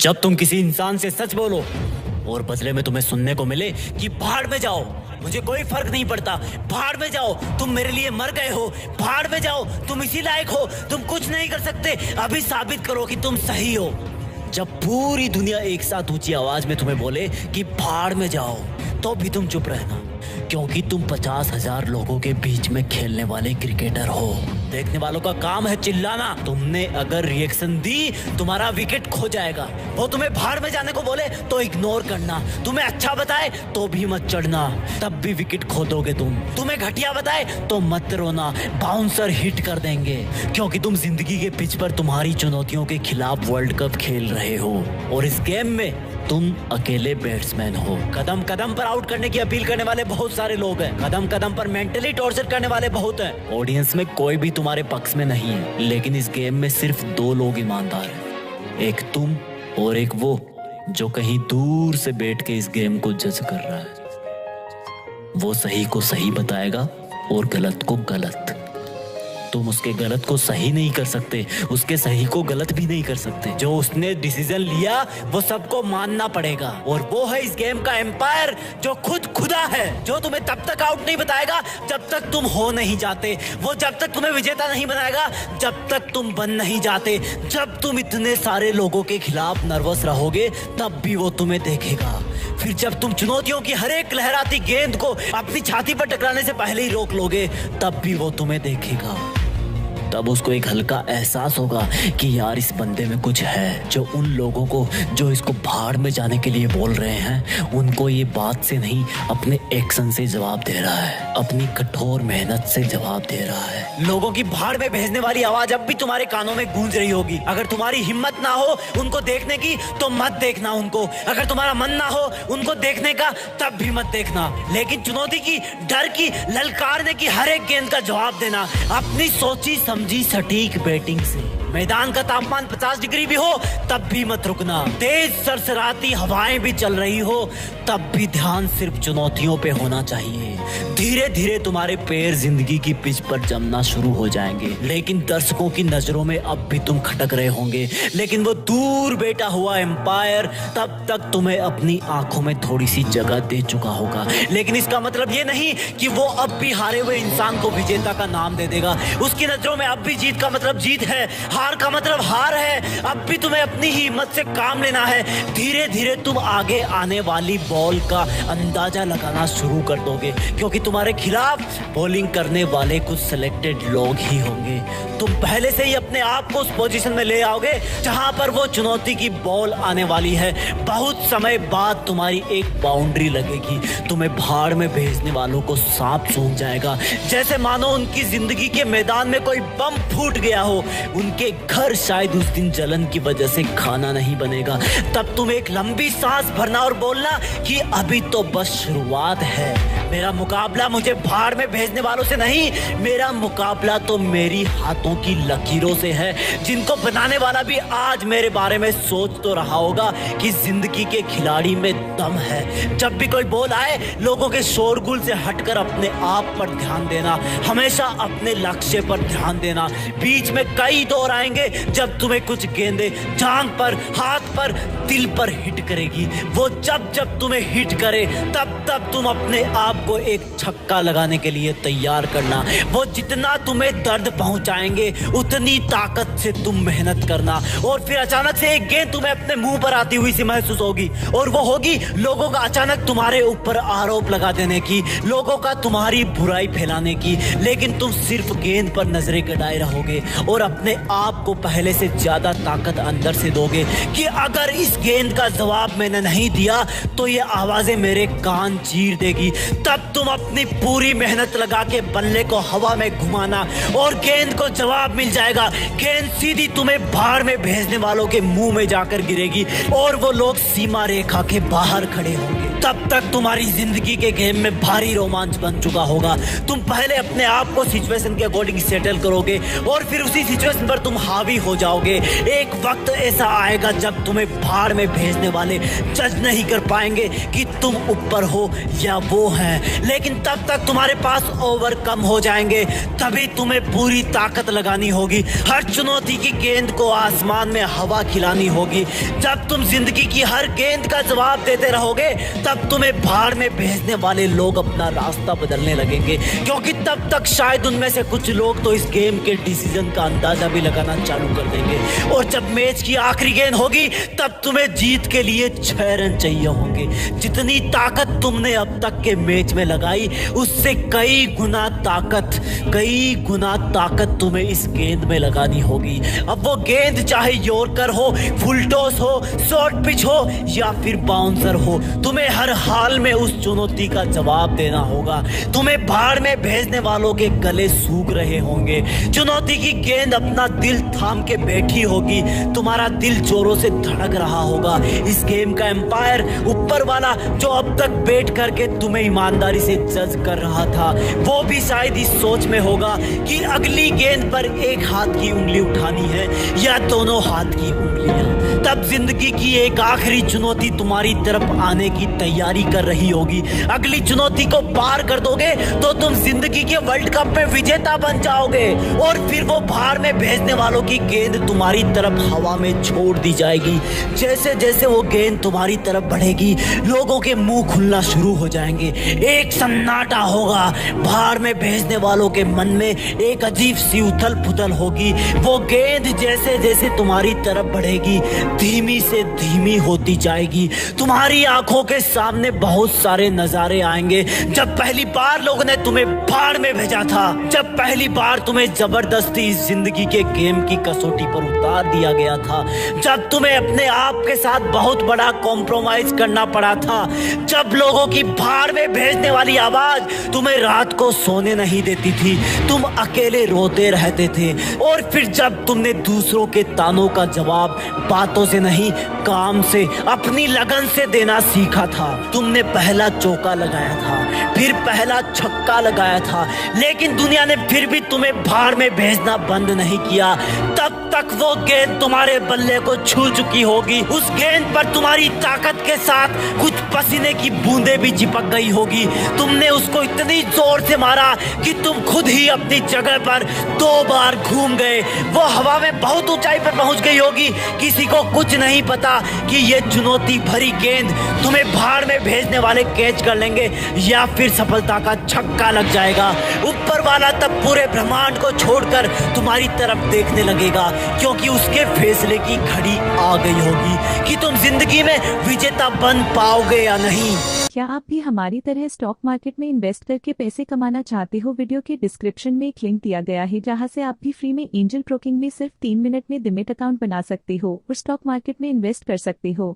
जब तुम किसी इंसान से सच बोलो और बदले में तुम्हें सुनने को मिले कि भाड़ में जाओ, मुझे कोई फर्क नहीं पड़ता, भाड़ में जाओ, तुम मेरे लिए मर गए हो, भाड़ में जाओ, तुम इसी लायक हो, तुम कुछ नहीं कर सकते, अभी साबित करो कि तुम सही हो। जब पूरी दुनिया एक साथ ऊंची आवाज में तुम्हें बोले कि भाड़ में जाओ, तो भी तुम चुप रहना, क्योंकि तुम 50,000 लोगों के बीच में खेलने वाले क्रिकेटर हो। देखने वालों का काम है चिल्लाना। तुमने अगर रिएक्शन दी, तुम्हारा विकेट खो जाएगा। वो तुम्हें भाड़ में जाने को बोले तो इग्नोर करना, तुम्हें अच्छा बताए तो भी मत चढ़ना, तब भी विकेट खो दोगे तुम। तुम्हें घटिया बताए तो मत रोना, बाउंसर हिट कर देंगे, क्योंकि तुम जिंदगी के पिच पर तुम्हारी चुनौतियों के खिलाफ वर्ल्ड कप खेल रहे हो और इस गेम में तुम अकेले बैट्समैन हो। कदम कदम पर आउट करने की अपील करने वाले बहुत सारे लोग हैं, कदम कदम पर मेंटली टॉर्चर करने वाले बहुत हैं। ऑडियंस में कोई भी तुम्हारे पक्ष में नहीं है, लेकिन इस गेम में सिर्फ 2 लोग ईमानदार हैं, एक तुम और एक वो जो कहीं दूर से बैठ के इस गेम को जज कर रहा है। वो सही को सही बताएगा और गलत को गलत। तुम उसके गलत को सही नहीं कर सकते, उसके सही को गलत भी नहीं कर सकते। जो उसने डिसीजन लिया वो सबको मानना पड़ेगा, और वो है इस गेम का एम्पायर जो खुद खुदा है, जो तुम्हें तब तक आउट नहीं बताएगा जब तक तुम हो नहीं जाते, वो जब तक तुम्हें विजेता नहीं बनाएगा जब तक तुम बन नहीं जाते। जब तुम इतने सारे लोगों के खिलाफ नर्वस रहोगे तब भी वो तुम्हें देखेगा। फिर जब तुम चुनौतियों की हर एक लहराती गेंद को अपनी छाती पर टकराने से पहले ही रोक लोगे तब भी वो तुम्हें देखेगा। तब उसको एक हल्का एहसास होगा कि यार इस बंदे में कुछ है। जो उन लोगों को जो इसको भाड़ में जाने के लिए बोल रहे हैं, उनको ये बात से नहीं अपने एक्शन से जवाब दे रहा है, अपनी कठोर मेहनत से जवाब दे रहा है। लोगों की भाड़ में भेजने वाली आवाज अब भी तुम्हारे कानों में गूंज रही होगी। अगर तुम्हारी हिम्मत ना हो उनको देखने की तो मत देखना उनको, अगर तुम्हारा मन ना हो उनको देखने का तब भी मत देखना। लेकिन चुनौती की, डर की, ललकारने की हर एक गेंद का जवाब देना अपनी सोची समझी सटीक बैटिंग से। मैदान का तापमान 50 डिग्री भी हो तब भी मत रुकना, तेज सरसराती हवाएं भी चल रही हो तब भी ध्यान सिर्फ चुनौतियों पे होना चाहिए। धीरे धीरे तुम्हारे पैर जिंदगी की पिच पर जमना शुरू हो जाएंगे, लेकिन दर्शकों की नजरों में अब भी तुम खटक रहे होंगे। लेकिन वो दूर बैठा हुआ एम्पायर तब तक तुम्हें अपनी आंखों में थोड़ी सी जगह दे चुका होगा। लेकिन इसका मतलब ये नहीं कि वो अब भी हारे हुए इंसान को विजेता का नाम दे देगा। उसकी नजरों में अब भी जीत का मतलब जीत है, हार का मतलब हार है। अब भी तुम्हें अपनी ही हिम्मत से काम लेना है। धीरे धीरे तुम आगे आने वाली बॉल का अंदाजा लगाना शुरू कर दोगे, क्योंकि तुम्हारे खिलाफ बॉलिंग करने वाले कुछ सिलेक्टेड लोग ही होंगे। तुम पहले से ही अपने आप को उस पोजीशन में ले आओगे जहां पर वो चुनौती की बॉल आने वाली है। बहुत समय बाद तुम्हारी एक बाउंड्री लगेगी, तुम्हें भाड़ में भेजने वालों को सांप सूंघ जाएगा, जैसे मानो उनकी जिंदगी के मैदान में कोई बम फूट गया हो। उनके घर शायद उस दिन जलन की वजह से खाना नहीं बनेगा। तब तुम एक लंबी सांस भरना और बोलना कि अभी तो बस शुरुआत है। मेरा मुकाबला मुझे भाड़ में भेजने वालों से नहीं, मेरा मुकाबला तो मेरी हाथों की लकीरों से है, जिनको बनाने वाला भी आज मेरे बारे में सोच तो रहा होगा कि जिंदगी के खिलाड़ी में दम है। जब भी कोई बॉल आए, लोगों के शोरगुल से हटकर अपने आप पर ध्यान देना, हमेशा अपने लक्ष्य पर ध्यान देना। बीच में कई दौर आएंगे जब तुम्हें कुछ गेंदें जांघ पर, हाथ पर, दिल पर हिट करेगी। वो जब जब तुम्हें हिट करे तब तब तुम अपने आप को एक छक्का लगाने के लिए तैयार करना। वो जितना तुम्हें दर्द पहुंचाएंगे उतनी ताकत से तुम मेहनत करना। और फिर अचानक से एक गेंद तुम्हें अपने मुंह पर आती हुई सी महसूस होगी, और वो होगी लोगों का अचानक तुम्हारे ऊपर आरोप लगा देने की, लोगों का तुम्हारी बुराई फैलाने की। लेकिन तुम सिर्फ गेंद पर नजरें गड़ाए रहोगे और अपने आप को पहले से ज्यादा ताकत अंदर से दोगे कि अगर इस गेंद का जवाब मैंने नहीं दिया तो ये आवाजें मेरे कान चीर देगी। तब तुम अपनी पूरी मेहनत लगा के बल्ले को हवा में घुमाना और गेंद को जवाब मिल जाएगा। गेंद सीधी तुम्हें भाड़ में भेजने वालों के मुंह में जाकर गिरेगी और वो लोग सीमा रेखा के बाहर खड़े होंगे। तब तक तुम्हारी जिंदगी के गेम में भारी रोमांच बन चुका होगा। तुम पहले अपने आप को सिचुएशन के अकॉर्डिंग सेटल करोगे और फिर उसी सिचुएशन पर तुम हावी हो जाओगे। एक वक्त ऐसा आएगा जब तुम्हें तुम्हें भाड़ में भेजने वाले जज नहीं कर पाएंगे कि तुम ऊपर हो या वो हैं, लेकिन तब तक तुम्हारे पास ओवरकम हो जाएंगे। तभी तुम्हें पूरी ताकत लगानी होगी, हर चुनौती की गेंद को आसमान में हवा खिलानी होगी। जब तुम जिंदगी की हर गेंद का जवाब देते रहोगे तब तुम्हें भाड़ में भेजने वाले लोग अपना रास्ता बदलने लगेंगे, क्योंकि तब तक शायद उनमें से कुछ लोग तो इस गेम के डिसीजन का अंदाजा भी लगाना चालू कर देंगे। और जब मैच की आखिरी गेंद होगी तब तुम्हें जीत के लिए 6 रन चाहिए होंगे। जितनी ताकत तुमने अब तक के मैच में लगाई उससे कई गुना ताकत तुम्हें इस गेंद में लगानी होगी। अब वो गेंद चाहे यॉर्कर हो, फुल टॉस हो, शॉर्ट पिच हो या फिर बाउंसर हो, तुम्हें हर हाल में उस चुनौती का जवाब देना होगा। तुम्हें भाड़ में भेजने वालों के गले सूख रहे होंगे, चुनौती की गेंद अपना दिल थाम के बैठी होगी, तुम्हारा दिल जोरों से धड़क रहा होगा। इस गेम का एम्पायर ऊपर वाला जो अब तक बैठ करके तुम्हें ईमानदारी से जज कर रहा था, वो भी शायद इस सोच में होगा कि अगली गेंद पर एक हाथ की उंगली उठानी है या दोनों हाथ की उंगलियां। तब जिंदगी की एक आखिरी चुनौती तुम्हारी तरफ आने की तैयारी कर रही होगी। अगली चुनौती को पार कर दोगे तो तुम जिंदगी के वर्ल्ड कप में विजेता बन जाओगे और फिर वो भाड़ में भेजने वालों की गेंद तुम्हारी तरफ हवा में छोड़ दी जाएगी। जैसे जैसे वो गेंद तुम्हारी तरफ बढ़ेगी लोगों के मुंह खुलना शुरू हो जाएंगे, एक सन्नाटा होगा। भाड़ में भेजने वालों के मन में एक अजीब सी उथल पुथल होगी। वो गेंद जैसे जैसे तुम्हारी तरफ बढ़ेगी धीमी से धीमी होती जाएगी। तुम्हारी आंखों के सामने बहुत सारे नजारे आएंगे। जब पहली बार लोगों ने तुम्हें भाड़ में भेजा था, जब पहली बार तुम्हें जबरदस्ती इस जिंदगी के गेम की कसौटी पर उतार दिया गया था, जब तुम्हें अपने आप के साथ बहुत बड़ा कॉम्प्रोमाइज करना पड़ा था, जब लोगों की भाड़ में भेजने वाली आवाज तुम्हें रात को सोने नहीं देती थी, तुम अकेले रोते रहते थे। और फिर जब तुमने दूसरों के तानों का जवाब बातों से नहीं काम से, अपनी लगन से देना सीखा था। तुमने पहला चौका लगाया था, फिर पहला छक्का लगाया था, लेकिन दुनिया ने फिर भी तुम्हें भाड़ में भेजना बंद नहीं किया। तब तक वो गेंद तुम्हारे बल्ले को छू चुकी होगी। उस गेंद पर तुम्हारी ताकत के साथ कुछ पसीने की बूंदें भी चिपक गई होगी। तुमने उसको इतनी जोर से मारा कि तुम खुद ही अपनी जगह पर 2 बार घूम गए। वो हवा में बहुत ऊंचाई पर पहुंच गई होगी। किसी को कुछ नहीं पता कि ये चुनौती भरी गेंद तुम्हें भाड़ में भेजने वाले कैच कर लेंगे या फिर सफलता का छक्का लग जाएगा। ऊपर वाला तब पूरे ब्रह्मांड को छोड़कर तुम्हारी तरफ देखने लगेगा, क्योंकि उसके फैसले की घड़ी आ गई होगी कि तुम जिंदगी में विजेता बन पाओगे या नहीं। क्या आप भी हमारी तरह स्टॉक मार्केट में इन्वेस्ट करके पैसे कमाना चाहते हो? वीडियो के डिस्क्रिप्शन में एक लिंक दिया गया है जहां से आप भी फ्री में एंजल ब्रोकिंग में सिर्फ 3 मिनट में डिमैट अकाउंट बना सकते हो और स्टॉक मार्केट में इन्वेस्ट कर सकते हो।